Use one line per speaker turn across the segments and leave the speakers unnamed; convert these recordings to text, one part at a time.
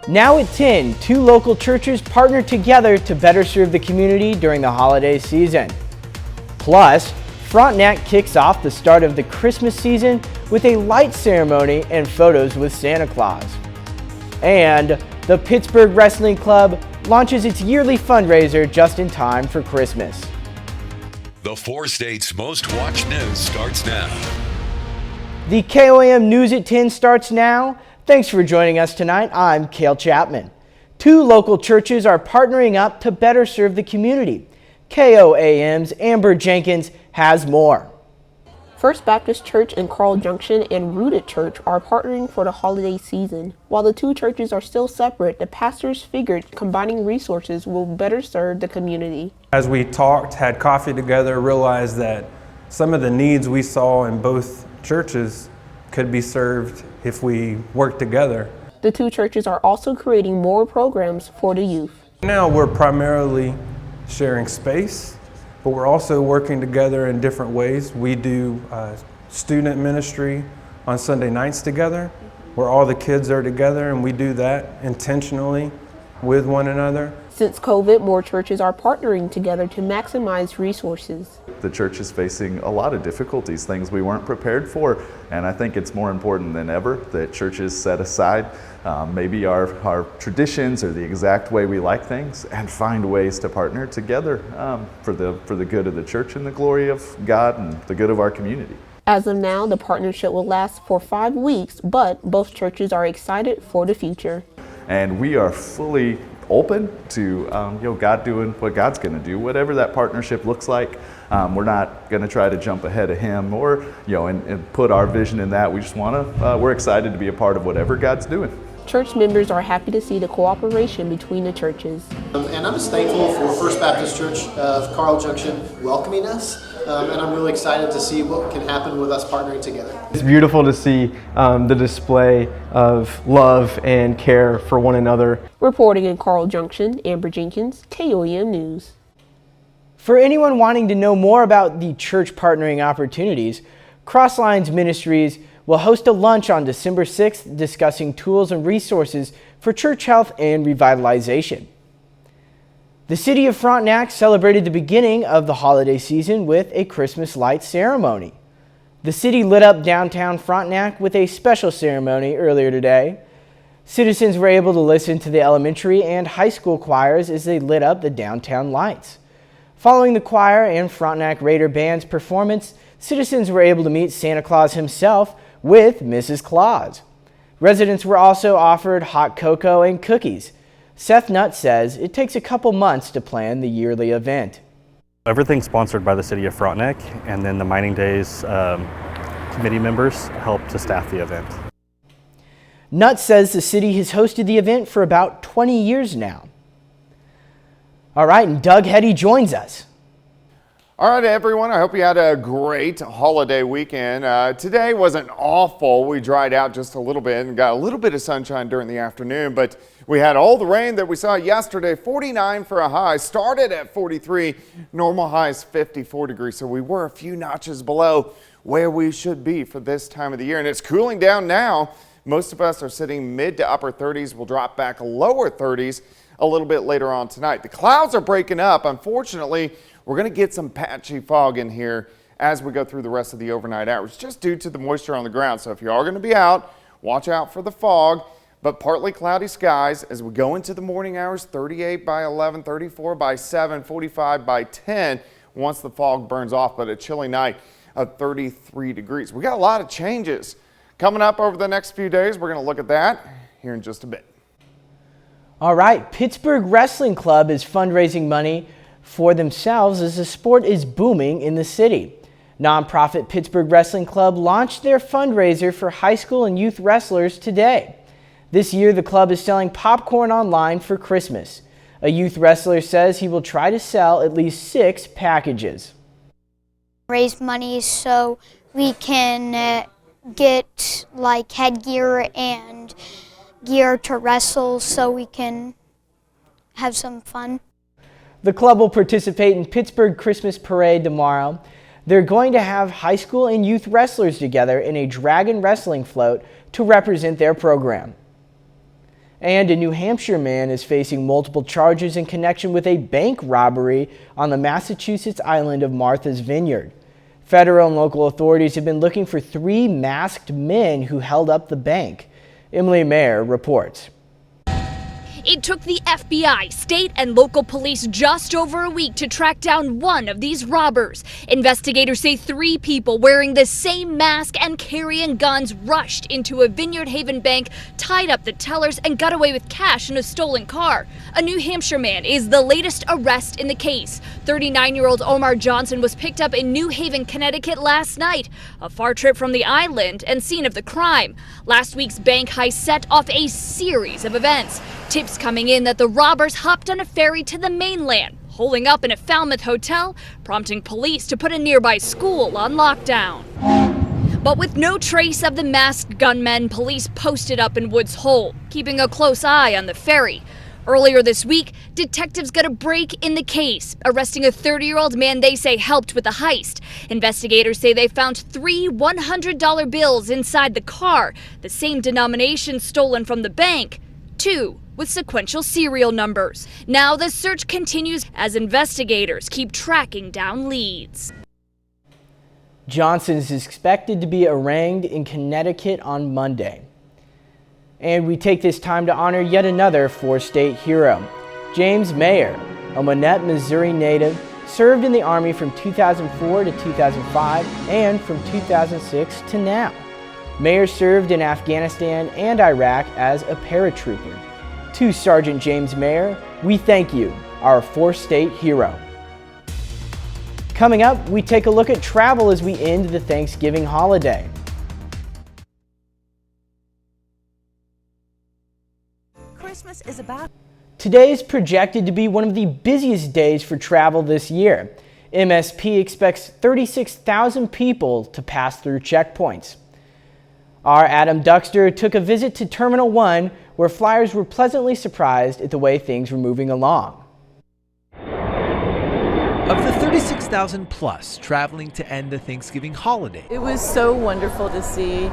Now at 10, two local churches partner together to better serve the community during the holiday season. Plus, Frontenac kicks off the start of the Christmas season with a light ceremony and photos with Santa Claus. And the Pittsburgh Wrestling Club launches its yearly fundraiser just in time for Christmas.
The four states' most watched news starts now.
The KOAM News at 10 starts now. Thanks for joining us tonight. I'm Cale Chapman. Two local churches are partnering up to better serve the community. KOAM's Amber Jenkins has more.
First Baptist Church in Carl Junction and Rooted Church are partnering for the holiday season. While the two churches are still separate, the pastors figured combining resources will better serve the community.
As we talked, had coffee together, realized that some of the needs we saw in both churches could be served if we work together.
The two churches are also creating more programs for the youth.
Now we're primarily sharing space, but we're also working together in different ways. We do student ministry on Sunday nights together, where all the kids are together, and we do that intentionally with one another.
Since COVID, more churches are partnering together to maximize resources.
The church is facing a lot of difficulties, things we weren't prepared for, and I think it's more important than ever that churches set aside maybe our traditions or the exact way we like things and find ways to partner together for the good of the church and the glory of God and the good of our community.
As of now, the partnership will last for 5 weeks, but both churches are excited for the future.
And we are fully open to God doing what God's going to do, whatever that partnership looks like. We're not going to try to jump ahead of Him or and put our vision in that. We just want to. We're excited to be a part of whatever God's doing.
Church members are happy to see the cooperation between the churches.
And I'm just thankful for First Baptist Church of Carl Junction welcoming us. And I'm really excited to see what can happen with us partnering together.
It's beautiful to see the display of love and care for one another.
Reporting in Carl Junction, Amber Jenkins, KOAM News.
For anyone wanting to know more about the church partnering opportunities, Crosslines Ministries will host a lunch on December 6th discussing tools and resources for church health and revitalization. The city of Frontenac celebrated the beginning of the holiday season with a Christmas light ceremony. The city lit up downtown Frontenac with a special ceremony earlier today. Citizens were able to listen to the elementary and high school choirs as they lit up the downtown lights. Following the choir and Frontenac Raider Band's performance, citizens were able to meet Santa Claus himself with Mrs. Claus. Residents were also offered hot cocoa and cookies. Seth Nutt says it takes a couple months to plan the yearly event.
Everything's sponsored by the city of Frontenac, and then the Mining Days committee members help to staff the event.
Nutt says the city has hosted the event for about 20 years now. All right, and Doug Hetty joins us.
All right, everyone, I hope you had a great holiday weekend. Today wasn't awful. We dried out just a little bit and got a little bit of sunshine during the afternoon, but we had all the rain that we saw yesterday. 49 for a high, started at 43, normal high is 54 degrees, so we were a few notches below where we should be for this time of the year, and it's cooling down now. Most of us are sitting mid to upper 30s. We'll drop back lower 30s a little bit later on tonight. The clouds are breaking up. Unfortunately, we're going to get some patchy fog in here as we go through the rest of the overnight hours, just due to the moisture on the ground. So if you are going to be out, watch out for the fog, but partly cloudy skies as we go into the morning hours. 38 by 11, 34 by 7, 45 by 10 once the fog burns off, but a chilly night of 33 degrees. We got a lot of changes coming up over the next few days. We're going to look at that here in just a bit.
All right, Pittsburgh Wrestling Club is fundraising money for themselves as the sport is booming in the city. Nonprofit Pittsburgh Wrestling Club launched their fundraiser for high school and youth wrestlers today. This year, the club is selling popcorn online for Christmas. A youth wrestler says he will try to sell at least 6 packages.
Raise money so we can get like headgear and gear to wrestle so we can have some fun.
The club will participate in Pittsburgh Christmas Parade tomorrow. They're going to have high school and youth wrestlers together in a dragon wrestling float to represent their program. And a New Hampshire man is facing multiple charges in connection with a bank robbery on the Massachusetts island of Martha's Vineyard. Federal and local authorities have been looking for 3 masked men who held up the bank. Emily Mayer reports.
It took the FBI, state, and local police just over a week to track down one of these robbers. Investigators say 3 people wearing the same mask and carrying guns rushed into a Vineyard Haven bank, tied up the tellers, and got away with cash in a stolen car. A New Hampshire man is the latest arrest in the case. 39-year-old Omar Johnson was picked up in New Haven, Connecticut last night, a far trip from the island and scene of the crime. Last week's bank heist set off a series of events. Tips coming in that the robbers hopped on a ferry to the mainland, holing up in a Falmouth hotel, prompting police to put a nearby school on lockdown. But with no trace of the masked gunmen, police posted up in Woods Hole, keeping a close eye on the ferry. Earlier this week, detectives got a break in the case, arresting a 30-year-old man they say helped with the heist. Investigators say they found 3 $100 bills inside the car, the same denomination stolen from the bank, 2 with sequential serial numbers. Now the search continues as investigators keep tracking down leads.
Johnson is expected to be arraigned in Connecticut on Monday. And we take this time to honor yet another 4-state hero. James Mayer, a Monette, Missouri native, served in the Army from 2004 to 2005 and from 2006 to now. Mayer served in Afghanistan and Iraq as a paratrooper. To Sergeant James Mayer, we thank you, our 4-state hero. Coming up, we take a look at travel as we end the Thanksgiving holiday.
Christmas is about.
Today is projected to be one of the busiest days for travel this year. MSP expects 36,000 people to pass through checkpoints. Our Adam Duxter took a visit to Terminal 1, where flyers were pleasantly surprised at the way things were moving along.
Of the 36,000 plus traveling to end the Thanksgiving holiday,
it was so wonderful to see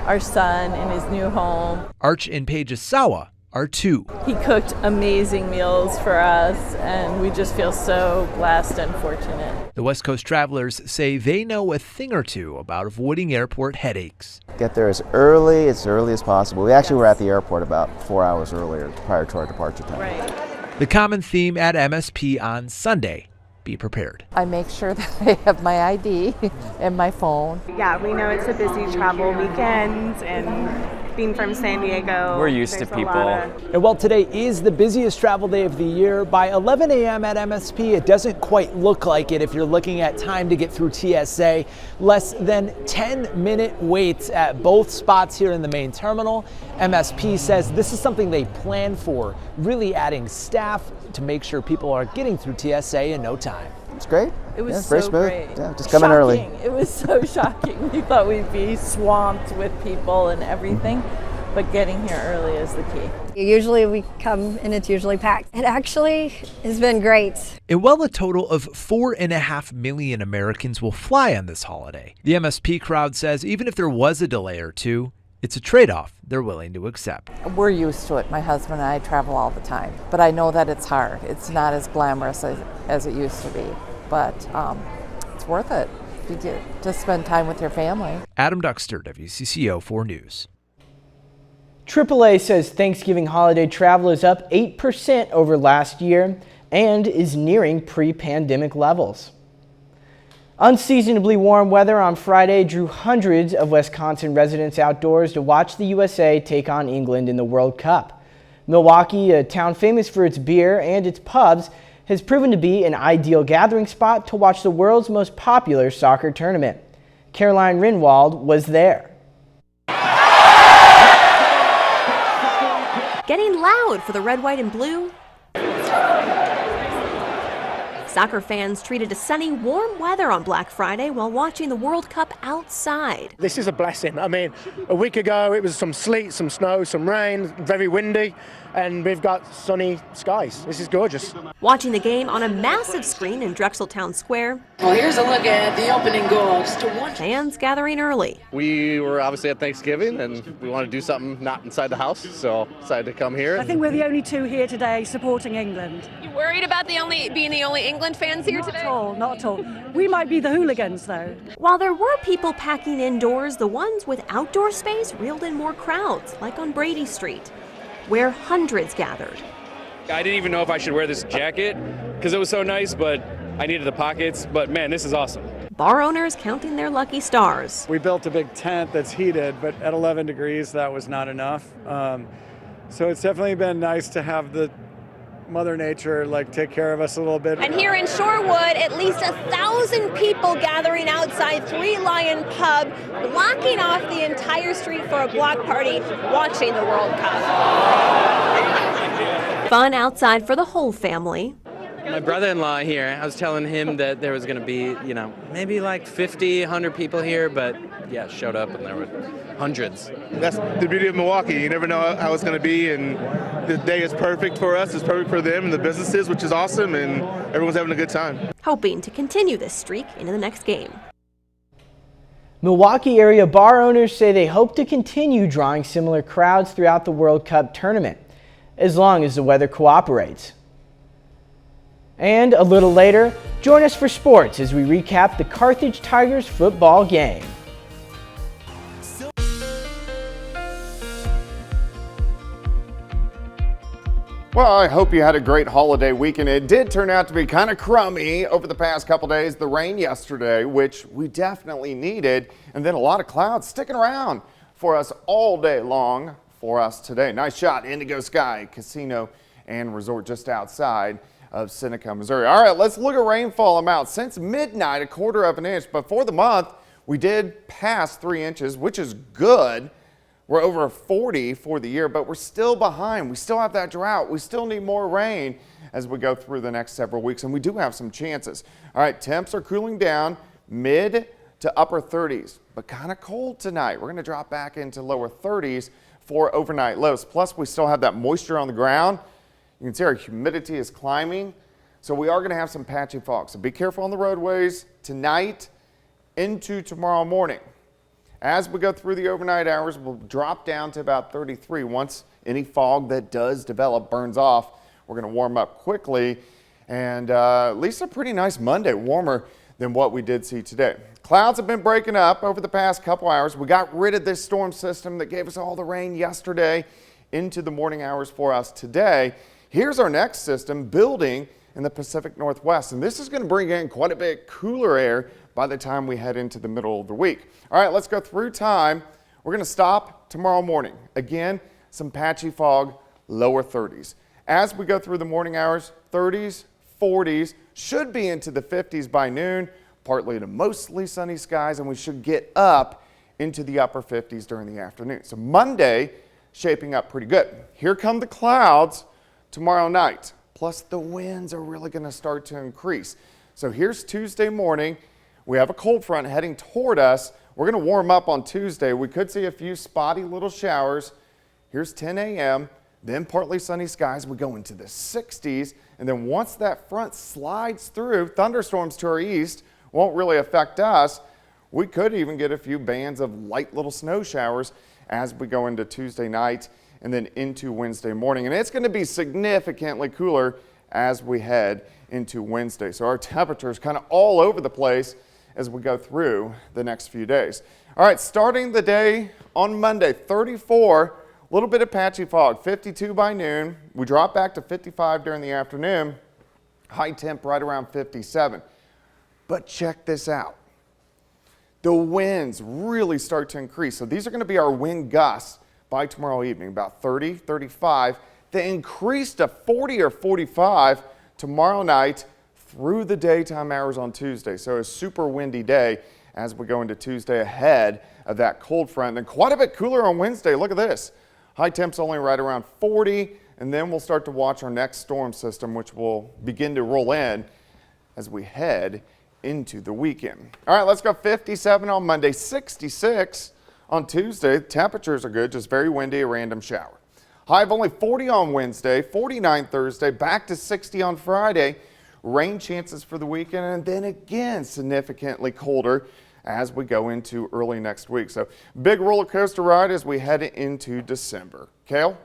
our son in his new home.
Arch and Paige Asawa are 2.
He cooked amazing meals for us, and we just feel so blessed and fortunate.
The West Coast travelers say they know a thing or two about avoiding airport headaches.
Get there as early as possible. We actually were at the airport about 4 hours earlier prior to our departure time.
Right.
The common theme at MSP on Sunday: be prepared.
I make sure that I have my ID and my phone.
Yeah, we know it's a busy travel weekend, and being from San Diego,
we're used to people. And while today is the busiest travel day of the year, by 11 a.m. at MSP, it doesn't quite look like it if you're looking at time to get through TSA. Less than 10-minute waits at both spots here in the main terminal. MSP says this is something they plan for, really adding staff to make sure people are getting through TSA in no time.
It's great.
It was
very
so
smooth.
great.
Yeah, just coming early.
It was so shocking. We thought we'd be swamped with people and everything, but getting here early is the key.
Usually we come and it's usually packed. It actually has been great.
And while a total of 4.5 million Americans will fly on this holiday, the MSP crowd says even if there was a delay or two, it's a trade-off they're willing to accept.
We're used to it. My husband and I travel all the time, but I know that it's hard. It's not as glamorous as it used to be, but it's worth it to spend time with your family.
Adam Duxter, WCCO 4 News.
AAA says Thanksgiving holiday travel is up 8% over last year and is nearing pre-pandemic levels. Unseasonably warm weather on Friday drew hundreds of Wisconsin residents outdoors to watch the USA take on England in the World Cup. Milwaukee, a town famous for its beer and its pubs, has proven to be an ideal gathering spot to watch the world's most popular soccer tournament. Caroline Rinwald was there.
Getting loud for the red, white, and blue. Soccer fans treated to sunny, warm weather on Black Friday while watching the World Cup outside.
This is a blessing. I mean, a week ago it was some sleet, some snow, some rain, very windy. and we've got sunny skies. This is gorgeous.
Watching the game on a massive screen in Drexel Town Square.
Well, here's a look at the opening goal. Just a one.
Fans gathering early.
We were obviously at Thanksgiving and we want to do something not inside the house, so decided to come here.
I think we're the only two here today supporting England.
You worried about being the only England fans here today?
Not at all. We might be the hooligans though.
While there were people packing indoors, the ones with outdoor space reeled in more crowds, like on Brady Street, where hundreds gathered.
I didn't even know if I should wear this jacket because it was so nice, but I needed the pockets. But man, this is awesome.
Bar owners counting their lucky stars.
We built a big tent that's heated, but at 11 degrees, that was not enough. So it's definitely been nice to have the Mother Nature take care of us a little bit.
And here in Shorewood, at least 1,000 people gathering outside Three Lion Pub, blocking off the entire street for a block party, watching the World Cup. Fun outside for the whole family.
My brother-in-law here, I was telling him that there was going to be, maybe 50, 100 people here, but yeah, showed up and there were hundreds.
That's the beauty of Milwaukee. You never know how it's going to be, and the day is perfect for us. It's perfect for them and the businesses, which is awesome, and everyone's having a good time.
Hoping to continue this streak into the next game.
Milwaukee area bar owners say they hope to continue drawing similar crowds throughout the World Cup tournament, as long as the weather cooperates. And a little later, join us for sports as we recap the Carthage Tigers football game.
Well, I hope you had a great holiday weekend. It did turn out to be kind of crummy over the past couple days. The rain yesterday, which we definitely needed, and then a lot of clouds sticking around for us all day long for us today. Nice shot, Indigo Sky Casino and Resort just outside of Seneca, Missouri. All right, let's look at rainfall amounts. Since midnight, 1/4 of an inch, but for the month, we did pass 3 inches, which is good. We're over 40 for the year, but we're still behind. We still have that drought. We still need more rain as we go through the next several weeks, and we do have some chances. All right, temps are cooling down mid to upper 30s, but kind of cold tonight. We're going to drop back into lower 30s for overnight lows. Plus, we still have that moisture on the ground. You can see our humidity is climbing, so we are going to have some patchy fog. So be careful on the roadways tonight into tomorrow morning. As we go through the overnight hours, we'll drop down to about 33. Once any fog that does develop burns off, we're going to warm up quickly, and at least a pretty nice Monday, warmer than what we did see today. Clouds have been breaking up over the past couple hours. We got rid of this storm system that gave us all the rain yesterday into the morning hours for us today. Here's our next system building in the Pacific Northwest, and this is going to bring in quite a bit cooler air by the time we head into the middle of the week. All right, let's go through time. We're going to stop tomorrow morning. Again, some patchy fog, lower 30s. As we go through the morning hours, 30s, 40s, should be into the 50s by noon, partly to mostly sunny skies, and we should get up into the upper 50s during the afternoon. So Monday, shaping up pretty good. Here come the clouds tomorrow night. Plus the winds are really going to start to increase. So here's Tuesday morning. We have a cold front heading toward us. We're going to warm up on Tuesday. We could see a few spotty little showers. Here's 10 a.m., then partly sunny skies. We go into the 60s, and then once that front slides through, thunderstorms to our east won't really affect us. We could even get a few bands of light little snow showers as we go into Tuesday night and then into Wednesday morning. And it's going to be significantly cooler as we head into Wednesday. So our temperatures kind of all over the place as we go through the next few days. All right, starting the day on Monday, 34, a little bit of patchy fog, 52 by noon. We drop back to 55 during the afternoon. High temp right around 57. But check this out. The winds really start to increase. So these are going to be our wind gusts by tomorrow evening, about 30, 35. They increase to 40 or 45 tomorrow night through the daytime hours on Tuesday. So a super windy day as we go into Tuesday ahead of that cold front. And quite a bit cooler on Wednesday. Look at this. High temps only right around 40. And then we'll start to watch our next storm system, which will begin to roll in as we head into the weekend. All right, let's go 57 on Monday, 66 on Tuesday. Temperatures are good, just very windy, a random shower. High of only 40 on Wednesday, 49 Thursday, back to 60 on Friday. Rain chances for the weekend, and then again significantly colder as we go into early next week. So big roller coaster ride as we head into December. Kale?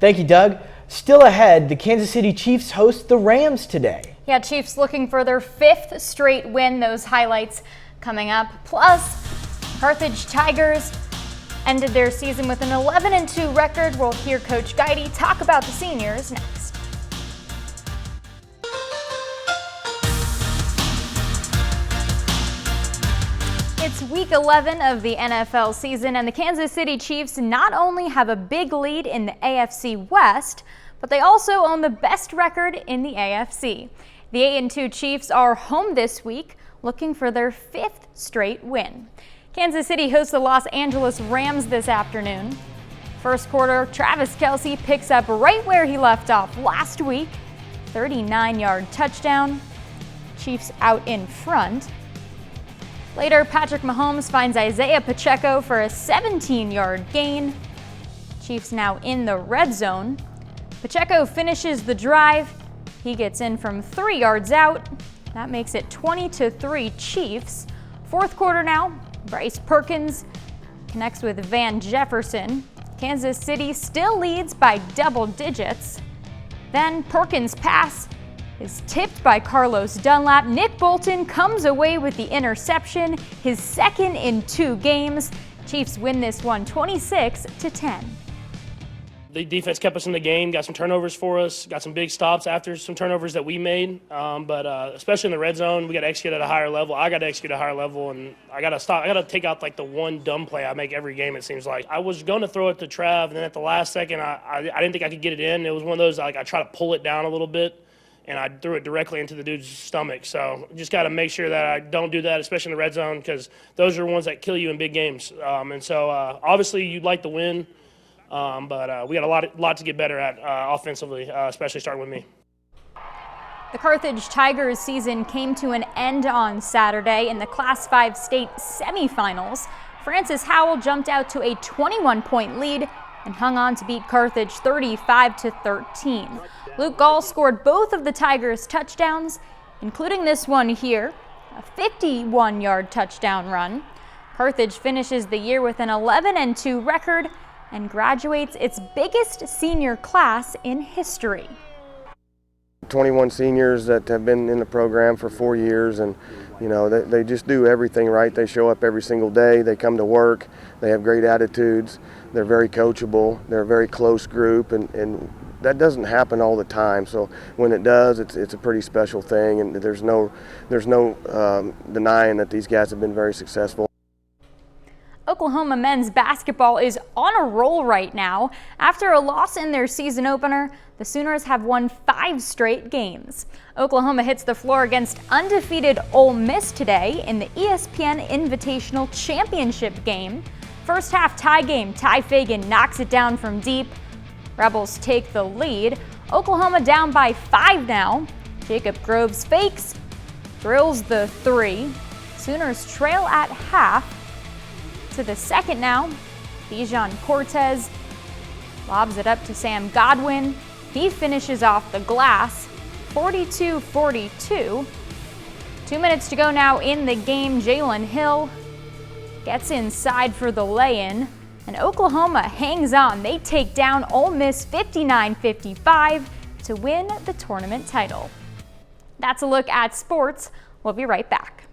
Thank you, Doug. Still ahead, the Kansas City Chiefs host the Rams today.
Yeah, Chiefs looking for their 5th straight win. Those highlights coming up. Plus, Carthage Tigers ended their season with an 11-2 record. We'll hear Coach Guidy talk about the seniors next. It's week 11 of the NFL season, and the Kansas City Chiefs not only have a big lead in the AFC West, but they also own the best record in the AFC. The 8-2 Chiefs are home this week, looking for their 5th straight win. Kansas City hosts the Los Angeles Rams this afternoon. First quarter, Travis Kelce picks up right where he left off last week. 39-yard touchdown. Chiefs out in front. Later, Patrick Mahomes finds Isaiah Pacheco for a 17-yard gain. Chiefs now in the red zone. Pacheco finishes the drive. He gets in from 3 yards out. That makes it 20-3 Chiefs. Fourth quarter now, Bryce Perkins connects with Van Jefferson. Kansas City still leads by double digits. Then Perkins' pass is tipped by Carlos Dunlap. Nick Bolton comes away with the interception, his 2nd in 2 games. Chiefs win this one 26-10.
The defense kept us in the game, got some turnovers for us, got some big stops after some turnovers that we made. But especially in the red zone, we got to execute at a higher level. I got to execute at a higher level, and I got to stop. I got to take out like the one dumb play I make every game, it seems like. I was going to throw it to Trav, and then at the last second, I didn't think I could get it in. It was one of those, like, I try to pull it down a little bit, and I threw it directly into the dude's stomach. So just got to make sure that I don't do that, especially in the red zone, because those are ones that kill you in big games. And so obviously you'd like to win. But we got a lot to get better at offensively, especially starting with me.
The Carthage Tigers season came to an end on Saturday in the Class 5 state semifinals. Francis Howell jumped out to a 21-point lead and hung on to beat Carthage 35-13. Luke Gall scored both of the Tigers' touchdowns, including this one here, a 51-yard touchdown run. Carthage finishes the year with an 11-2 record and graduates its biggest senior class in history.
21 seniors that have been in the program for 4 years, and you know they just do everything right. They show up every single day, they come to work, they have great attitudes, they're very coachable, they're a very close group, and that doesn't happen all the time. So when it does, it's a pretty special thing, and there's no denying that these guys have been very successful.
Oklahoma men's basketball is on a roll right now. After a loss in their season opener, the Sooners have won 5 straight games. Oklahoma hits the floor against undefeated Ole Miss today in the ESPN Invitational Championship game. First half tie game, Ty Fagan knocks it down from deep. Rebels take the lead. Oklahoma down by 5 now. Jacob Groves fakes, drills the 3. Sooners trail at half. To the second now, Bijan Cortez lobs it up to Sam Godwin. He finishes off the glass, 42-42. 2 minutes to go now in the game. Jalen Hill gets inside for the lay-in, and Oklahoma hangs on. They take down Ole Miss 59-55 to win the tournament title. That's a look at sports. We'll be right back.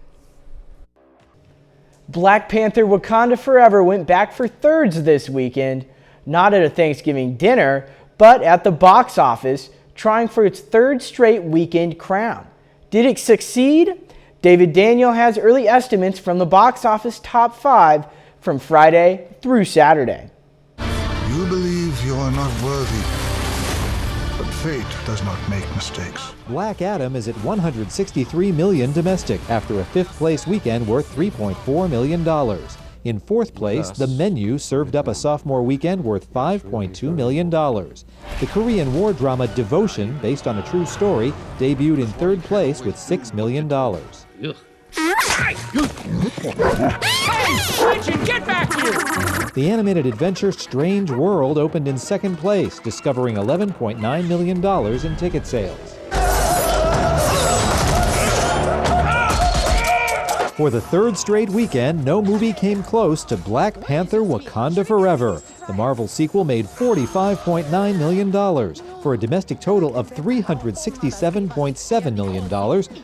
Black Panther Wakanda Forever went back for thirds this weekend, not at a Thanksgiving dinner, but at the box office, trying for its 3rd straight weekend crown. Did it succeed? David Daniel has early estimates from the box office top 5 from Friday through Saturday.
You believe you are not worthy, but fate does not make mistakes.
Black Adam is at $163 million domestic after a 5th place weekend worth $3.4 million. In 4th place, The Menu served up a sophomore weekend worth $5.2 million. The Korean war drama Devotion, based on a true story, debuted in 3rd place with $6 million.
Hey, get back here!
The animated adventure Strange World opened in second place, discovering $11.9 million in ticket sales. For the third straight weekend, no movie came close to Black Panther: Wakanda Forever. The Marvel sequel made $45.9 million for a domestic total of $367.7 million,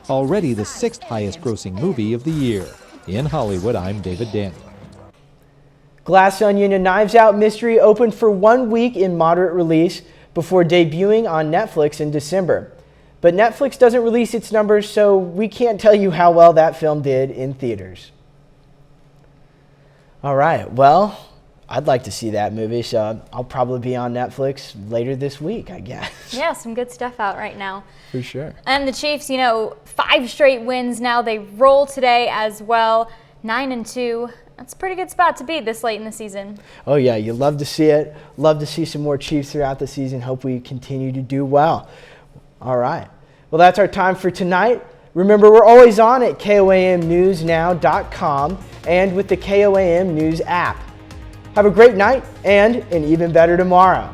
already the sixth highest grossing movie of the year. In Hollywood, I'm David Daniel.
Glass Onion: A Knives Out mystery opened for 1 week in moderate release before debuting on Netflix in December. But Netflix doesn't release its numbers, so we can't tell you how well that film did in theaters. All right, well, I'd like to see that movie, so I'll probably be on Netflix later this week, I guess.
Yeah, some good stuff out right now.
For sure.
And the Chiefs, 5 straight wins now. They roll today as well, 9-2. That's a pretty good spot to be this late in the season.
Oh yeah, you love to see it. Love to see some more Chiefs throughout the season. Hope we continue to do well. All right. Well, that's our time for tonight. Remember, we're always on at KOAMnewsnow.com and with the KOAM News app. Have a great night and an even better tomorrow.